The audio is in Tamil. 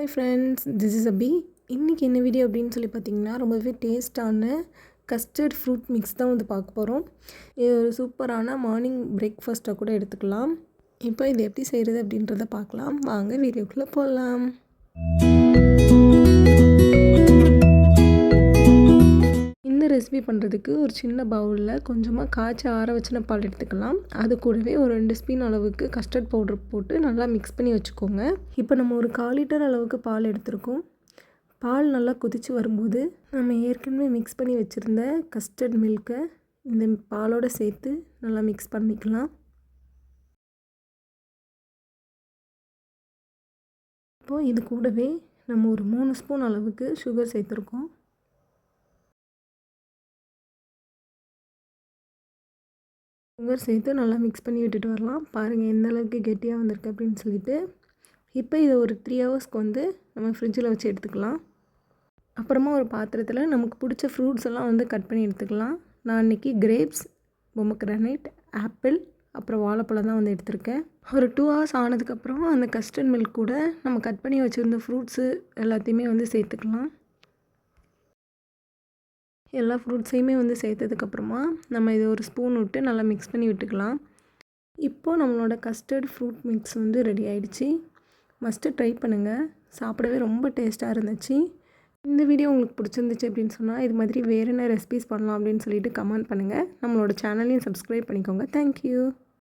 ஹாய் ஃப்ரெண்ட்ஸ், திஸ் இஸ் அபி. இன்றைக்கி என்ன வீடியோ அப்படின்னு சொல்லி பார்த்தீங்கன்னா, ரொம்பவே டேஸ்ட்டான கஸ்டர்ட் ஃப்ரூட் மிக்ஸ் தான் வந்து பார்க்க போகிறோம். இது ஒரு சூப்பரான மார்னிங் பிரேக்ஃபாஸ்ட்டாக கூட எடுத்துக்கலாம். இப்போ இது எப்படி செய்கிறது அப்படின்றத பார்க்கலாம். வாங்க வீடியோக்குள்ளே போகலாம். இந்த ரெசிபி பண்ணுறதுக்கு ஒரு சின்ன பவுலில் கொஞ்சமாக காய்ச்சி ஆற வச்சின பால் எடுத்துக்கலாம். அது கூடவே ஒரு 2 ஸ்பூன் அளவுக்கு கஸ்டர்ட் பவுடர் போட்டு நல்லா மிக்ஸ் பண்ணி வச்சுக்கோங்க. இப்போ நம்ம ஒரு 1/4 லிட்டர் அளவுக்கு பால் எடுத்துருக்கோம். பால் நல்லா கொதித்து வரும்போது நம்ம ஏற்கனவே மிக்ஸ் பண்ணி வச்சுருந்த கஸ்டர்ட் மில்கை இந்த பாலோடு சேர்த்து நல்லா மிக்ஸ் பண்ணிக்கலாம். இப்போது இது கூடவே நம்ம ஒரு 3 ஸ்பூன் அளவுக்கு சுகர் சேர்த்துருக்கோம். சுகர் சேர்த்து நல்லா மிக்ஸ் பண்ணி விட்டுட்டு வரலாம். பாருங்கள் எந்த அளவுக்கு கெட்டியாக வந்திருக்கு அப்படின்னு சொல்லிட்டு. இப்போ இதை ஒரு 3 ஹவர்ஸ்க்கு வந்து நம்ம ஃப்ரிட்ஜில் வச்சு எடுத்துக்கலாம். அப்புறமா ஒரு பாத்திரத்தில் நமக்கு பிடிச்ச ஃப்ரூட்ஸ் எல்லாம் வந்து கட் பண்ணி எடுத்துக்கலாம். நான் இன்றைக்கி கிரேப்ஸ், பொமக்ரானேட், ஆப்பிள், அப்புறம் வாழைப்பழம் தான் வந்து எடுத்திருக்கேன். ஒரு 2 ஹவர்ஸ் ஆனதுக்கப்புறம் அந்த கஸ்டர்ட் மில்க் கூட நம்ம கட் பண்ணி வச்சுருந்த ஃப்ரூட்ஸு எல்லாத்தையுமே வந்து சேர்த்துக்கலாம். எல்லா ஃப்ரூட்ஸையுமே வந்து சேர்த்ததுக்கப்புறமா நம்ம இதை ஒரு ஸ்பூன் விட்டு நல்லா மிக்ஸ் பண்ணி விட்டுக்கலாம். இப்போது நம்மளோட கஸ்டர்ட் ஃப்ரூட் மிக்ஸ் வந்து ரெடி ஆகிடுச்சு. மஸ்ட்டு ட்ரை பண்ணுங்கள். சாப்பிடவே ரொம்ப டேஸ்ட்டாக இருந்துச்சு. இந்த வீடியோ உங்களுக்கு பிடிச்சிருந்துச்சு அப்படின்னு சொன்னால் இது மாதிரி வேறு என்ன ரெசிபிஸ் பண்ணலாம் அப்படின்னு சொல்லிட்டு கமெண்ட் பண்ணுங்கள். நம்மளோட சேனலையும் சப்ஸ்கிரைப் பண்ணிக்கோங்க. தேங்க்யூ.